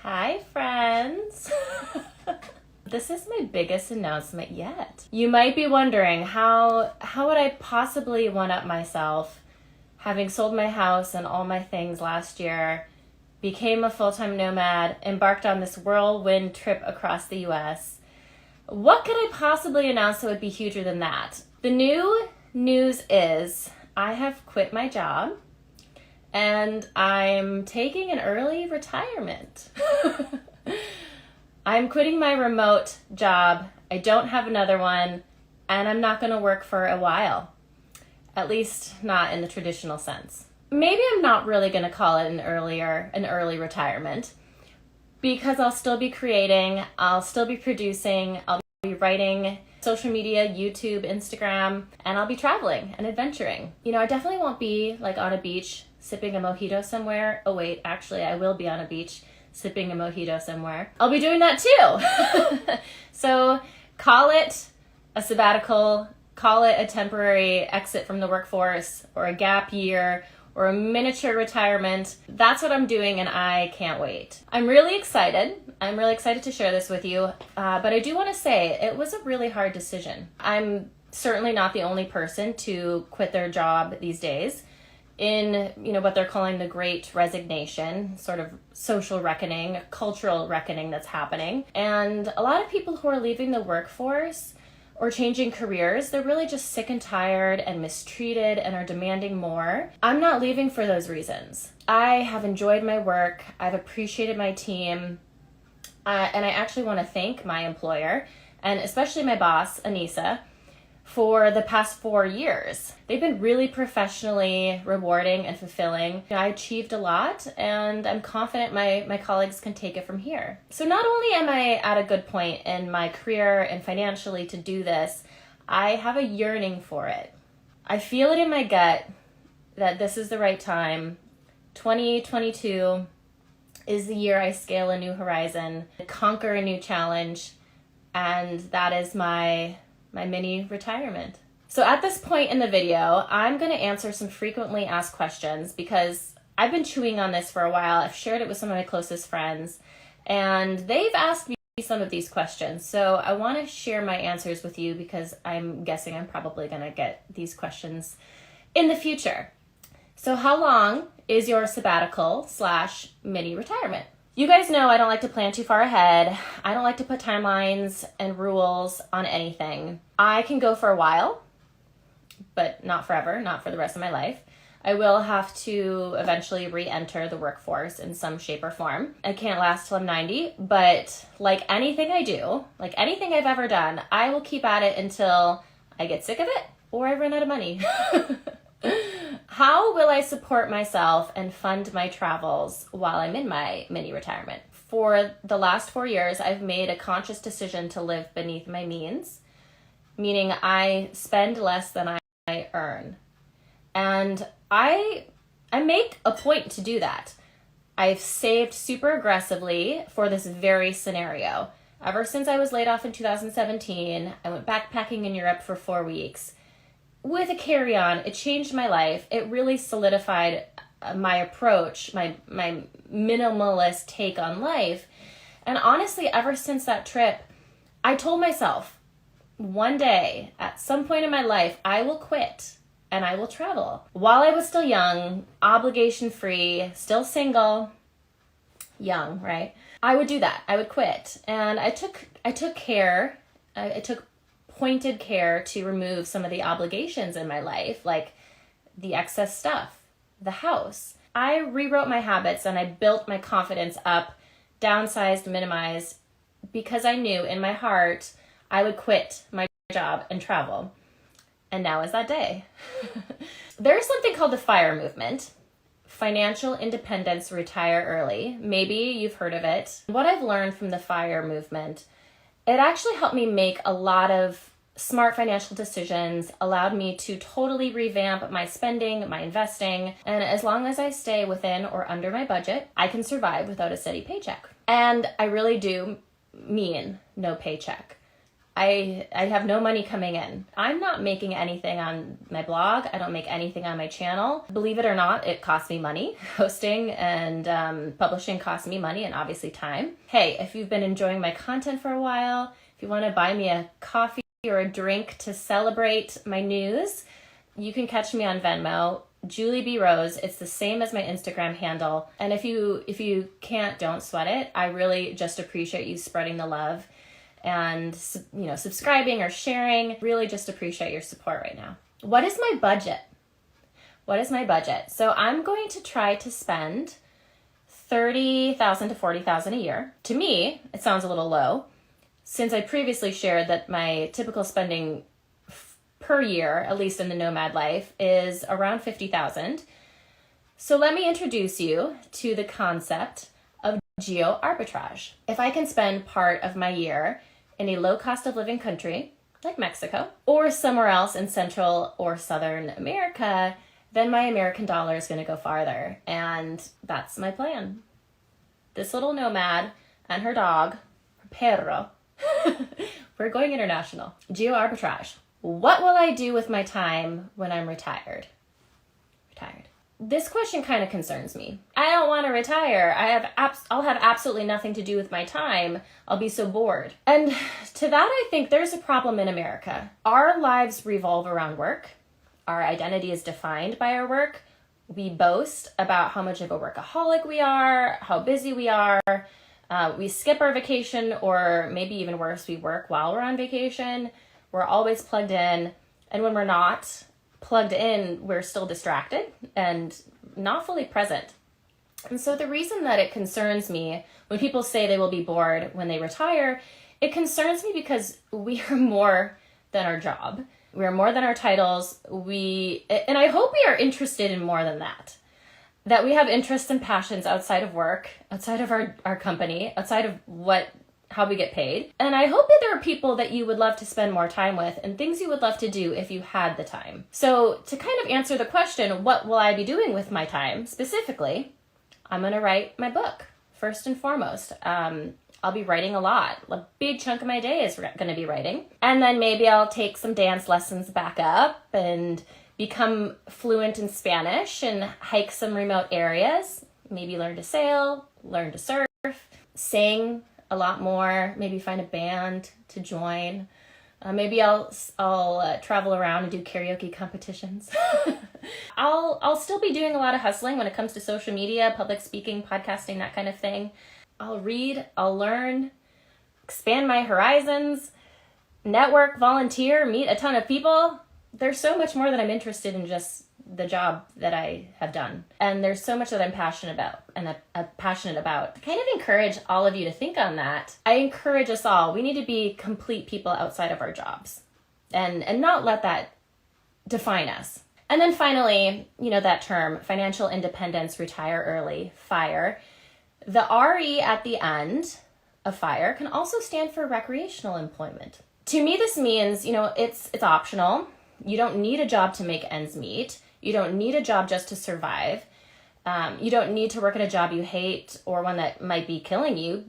Hi, friends. This is my biggest announcement yet. You might be wondering, how would I possibly one-up myself having sold my house and all my things last year, became a full-time nomad, embarked on this whirlwind trip across the US. What could I possibly announce that would be huger than that? The new news is I have quit my job and I'm taking an early retirement. I'm quitting my remote job. I don't have another one, and I'm not going to work for a while. At least not in the traditional sense. Maybe I'm not really going to call it an early retirement, because I'll still be creating, I'll still be producing, I'll be writing, social media, YouTube, Instagram, and I'll be traveling and adventuring. I definitely won't be like on a beach sipping a mojito somewhere. Oh wait, actually I will be on a beach sipping a mojito somewhere. I'll be doing that too. So call it a sabbatical, call it a temporary exit from the workforce, or a gap year, or a miniature retirement. That's what I'm doing, and I can't wait. I'm really excited. I'm really excited to share this with you, but I do want to say it was a really hard decision. I'm certainly not the only person to quit their job these days in what they're calling the great resignation, sort of social reckoning, cultural reckoning that's happening. And a lot of people who are leaving the workforce or changing careers, they're really just sick and tired and mistreated and are demanding more. I'm not leaving for those reasons. I have enjoyed my work. I've appreciated my team. And I actually want to thank my employer, and especially my boss, Anissa, for the past 4 years. They've been really professionally rewarding and fulfilling. I achieved a lot, and I'm confident my colleagues can take it from here. So not only am I at a good point in my career and financially to do this, I have a yearning for it. I feel it in my gut that this is the right time. 2022 is the year I scale a new horizon, conquer a new challenge, and that is my mini retirement. So at this point in the video, I'm going to answer some frequently asked questions because I've been chewing on this for a while. I've shared it with some of my closest friends, and they've asked me some of these questions. So I want to share my answers with you because I'm guessing I'm probably going to get these questions in the future. So how long is your sabbatical / mini retirement? You guys know I don't like to plan too far ahead. I don't like to put timelines and rules on anything. I can go for a while, but not forever, not for the rest of my life. I will have to eventually re-enter the workforce in some shape or form. I can't last till I'm 90, but like anything I do, like anything I've ever done, I will keep at it until I get sick of it or I run out of money. How will I support myself and fund my travels while I'm in my mini retirement? For the last 4 years, I've made a conscious decision to live beneath my means, meaning I spend less than I earn. And I make a point to do that. I've saved super aggressively for this very scenario. Ever since I was laid off in 2017, I went backpacking in Europe for 4 weeks. With a carry-on, it changed my life. It really solidified my approach, my minimalist take on life. And honestly, ever since that trip, I told myself, one day, at some point in my life, I will quit and I will travel. While I was still young, obligation-free, still single, young, right? I would do that. I would quit. And I took care. I took pointed care to remove some of the obligations in my life, like the excess stuff, the house. I rewrote my habits and I built my confidence up, downsized, minimized, because I knew in my heart I would quit my job and travel. And now is that day. There's something called the FIRE movement, Financial Independence Retire Early. Maybe you've heard of it. What I've learned from the FIRE movement, it actually helped me make a lot of smart financial decisions, allowed me to totally revamp my spending, my investing, and as long as I stay within or under my budget, I can survive without a steady paycheck. And I really do mean no paycheck. I have no money coming in. I'm not making anything on my blog. I don't make anything on my channel. Believe it or not, it costs me money. Hosting and publishing costs me money and obviously time. Hey, if you've been enjoying my content for a while, if you want to buy me a coffee or a drink to celebrate my news, you can catch me on Venmo, Julie B. Rose. It's the same as my Instagram handle. And if you can't, don't sweat it. I really just appreciate you spreading the love and subscribing or sharing. Really just appreciate your support right now. What is my budget? So I'm going to try to spend $30,000 to $40,000 a year. To me, it sounds a little low, since I previously shared that my typical spending per year, at least in the nomad life, is around $50,000. So let me introduce you to the concept of geo arbitrage. If I can spend part of my year in a low cost of living country like Mexico or somewhere else in Central or Southern America, then my American dollar is going to go farther. And that's my plan. This little nomad and her dog, her perro, we're going international. Geo arbitrage. What will I do with my time when I'm retired? This question kind of concerns me. I don't want to retire. I'll have absolutely nothing to do with my time. I'll be so bored. And to that, I think there's a problem in America. Our lives revolve around work. Our identity is defined by our work. We boast about how much of a workaholic we are, how busy we are. We skip our vacation, or maybe even worse, we work while we're on vacation. We're always plugged in. And when we're not plugged in, we're still distracted and not fully present. And so the reason that it concerns me when people say they will be bored when they retire, it concerns me because we are more than our job. We are more than our titles. And I hope we are interested in more than that. That we have interests and passions outside of work, outside of our company, outside of how we get paid. And I hope that there are people that you would love to spend more time with and things you would love to do if you had the time. So to kind of answer the question, what will I be doing with my time specifically? I'm going to write my book first and foremost. I'll be writing a lot. A big chunk of my day is going to be writing. And then maybe I'll take some dance lessons back up and become fluent in Spanish and hike some remote areas. Maybe learn to sail, learn to surf, sing a lot more, maybe find a band to join. Maybe I'll travel around and do karaoke competitions. I'll still be doing a lot of hustling when it comes to social media, public speaking, podcasting, that kind of thing. I'll read, I'll learn, expand my horizons, network, volunteer, meet a ton of people. There's so much more that I'm interested in just the job that I have done. And there's so much that I'm passionate about I kind of encourage all of you to think on that. I encourage us all. We need to be complete people outside of our jobs and not let that define us. And then finally, that term, financial independence, retire early, FIRE. The RE at the end of FIRE can also stand for recreational employment. To me, this means, it's optional. You don't need a job to make ends meet. You don't need a job just to survive. You don't need to work at a job you hate or one that might be killing you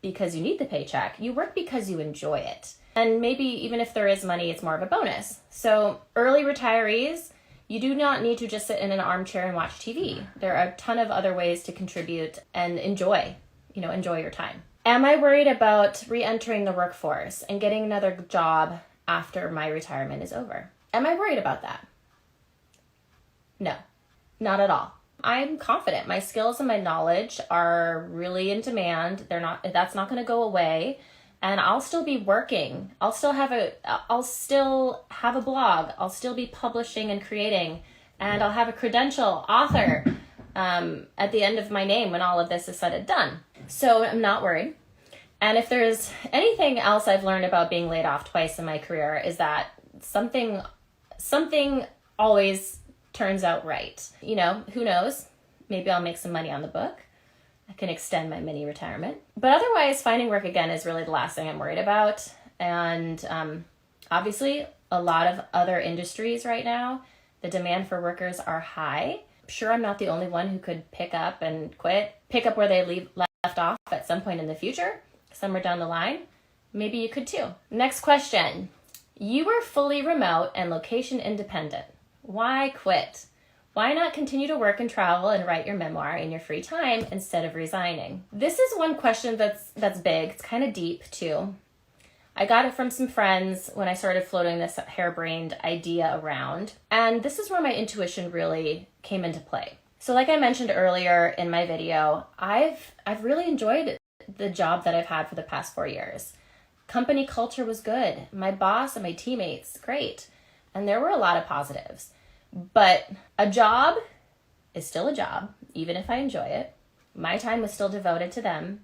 because you need the paycheck. You work because you enjoy it. And maybe even if there is money, it's more of a bonus. So early retirees, you do not need to just sit in an armchair and watch TV. There are a ton of other ways to contribute and enjoy your time. Am I worried about re-entering the workforce and getting another job after my retirement is over? Am I worried about that? No, not at all. I'm confident. My skills and my knowledge are really in demand. That's not going to go away. And I'll still be working. I'll still have a blog. I'll still be publishing and creating. And I'll have a credential, author, at the end of my name when all of this is said and done. So I'm not worried. And if there's anything else I've learned about being laid off twice in my career is that something always turns out right. Who knows? Maybe I'll make some money on the book. I can extend my mini retirement. But otherwise, finding work again is really the last thing I'm worried about. And obviously, a lot of other industries right now, the demand for workers are high. Sure, I'm not the only one who could pick up and quit, pick up where they left off at some point in the future, somewhere down the line. Maybe you could too. Next question. You were fully remote and location independent. Why quit? Why not continue to work and travel and write your memoir in your free time instead of resigning? This is one question that's big. It's kind of deep too. I got it from some friends when I started floating this harebrained idea around. And this is where my intuition really came into play. So like I mentioned earlier in my video, I've really enjoyed the job that I've had for the past 4 years. Company culture was good. My boss and my teammates, great. And there were a lot of positives. But a job is still a job, even if I enjoy it. My time was still devoted to them.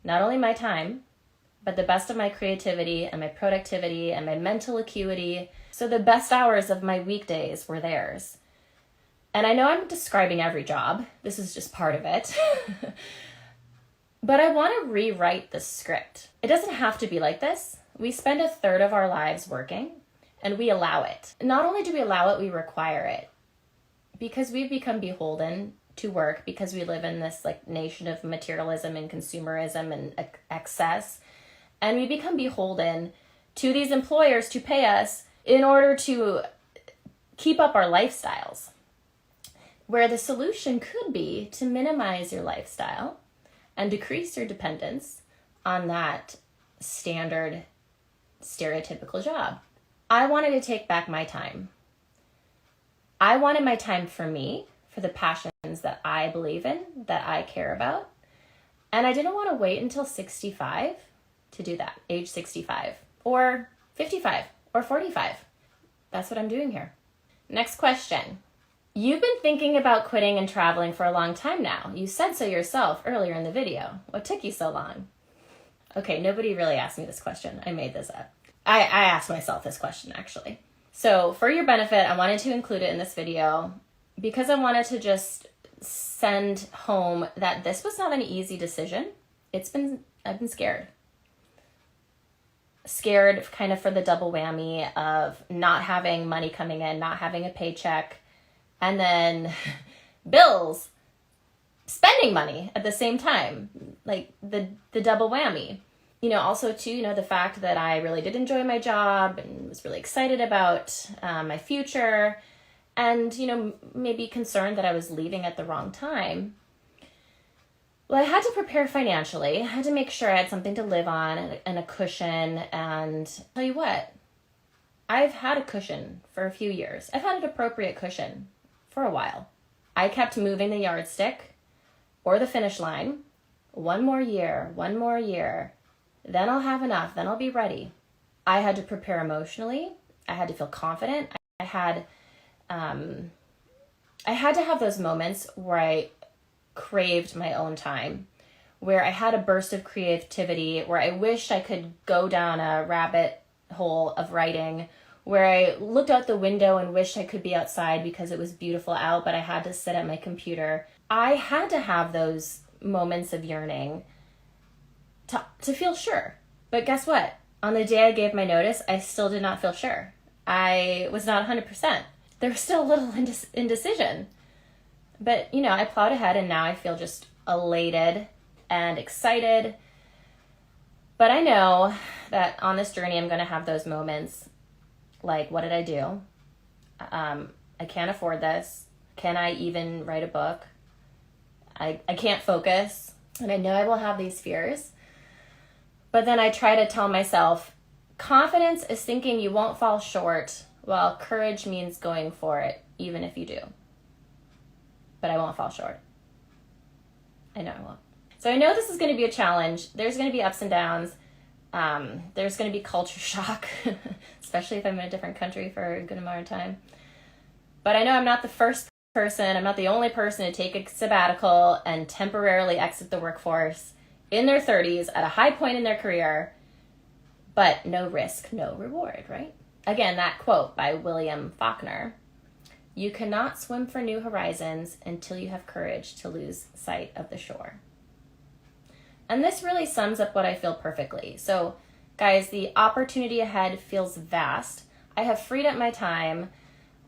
Not only my time, but the best of my creativity and my productivity and my mental acuity. So the best hours of my weekdays were theirs. And I know I'm describing every job. This is just part of it. But I want to rewrite the script. It doesn't have to be like this. We spend 1/3 of our lives working, and we allow it. Not only do we allow it, we require it. Because we've become beholden to work, because we live in this like nation of materialism and consumerism and excess. And we become beholden to these employers to pay us in order to keep up our lifestyles. Where the solution could be to minimize your lifestyle and decrease your dependence on that standard, stereotypical job. I wanted to take back my time. I wanted my time for me, for the passions that I believe in, that I care about. And I didn't want to wait until 65 to do that, age 65, or 55, or 45. That's what I'm doing here. Next question. You've been thinking about quitting and traveling for a long time now. You said so yourself earlier in the video. What took you so long? Okay, nobody really asked me this question. I made this up. I asked myself this question, actually. So for your benefit, I wanted to include it in this video because I wanted to just send home that this was not an easy decision. I've been scared. Scared kind of for the double whammy of not having money coming in, not having a paycheck, and then bills, spending money at the same time, like the double whammy. Also too, the fact that I really did enjoy my job and was really excited about my future, and, maybe concerned that I was leaving at the wrong time. Well, I had to prepare financially. I had to make sure I had something to live on and a cushion. And tell you what, I've had a cushion for a few years. I've had an appropriate cushion for a while. I kept moving the yardstick or the finish line. One more year. Then I'll have enough. Then I'll be ready. I had to prepare emotionally. I had to feel confident. I had to have those moments where I craved my own time, where I had a burst of creativity, where I wished I could go down a rabbit hole of writing, where I looked out the window and wished I could be outside because it was beautiful out, but I had to sit at my computer. I had to have those moments of yearning to feel sure. But guess what? On the day I gave my notice, I still did not feel sure. I was not 100%. There was still a little indecision. But, I plowed ahead, and now I feel just elated and excited. But I know that on this journey, I'm going to have those moments like, what did I do? I can't afford this. Can I even write a book? I can't focus. And I know I will have these fears. But then I try to tell myself, confidence is thinking you won't fall short, while courage means going for it, even if you do. But I won't fall short. I know I won't. So I know this is going to be a challenge. There's going to be ups and downs. There's going to be culture shock, especially if I'm in a different country for a good amount of time. But I know I'm not the first person. I'm not the only person to take a sabbatical and temporarily exit the workforce in their 30s at a high point in their career. But no risk, no reward, right? Again, that quote by William Faulkner. You cannot swim for new horizons until you have courage to lose sight of the shore. And this really sums up what I feel perfectly. So, guys, the opportunity ahead feels vast. I have freed up my time.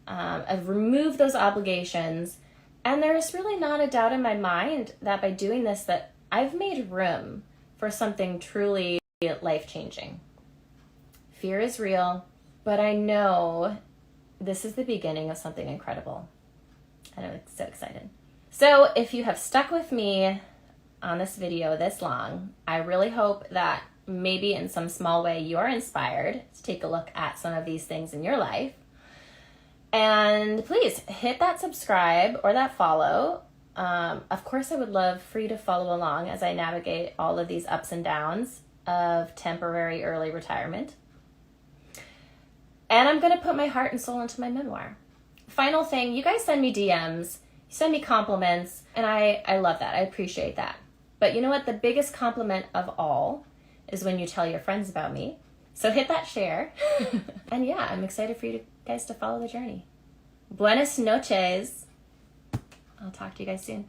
I've removed those obligations. And there's really not a doubt in my mind that by doing this, that I've made room for something truly life-changing. Fear is real, but I know this is the beginning of something incredible. And I'm so excited. So if you have stuck with me on this video this long, I really hope that maybe in some small way you are inspired to take a look at some of these things in your life. And please hit that subscribe or that follow. Of course, I would love for you to follow along as I navigate all of these ups and downs of temporary early retirement. And I'm going to put my heart and soul into my memoir. Final thing, you guys send me DMs, you send me compliments, and I love that. I appreciate that. But you know what? The biggest compliment of all is when you tell your friends about me. So hit that share. And yeah, I'm excited for you guys to follow the journey. Buenas noches. I'll talk to you guys soon.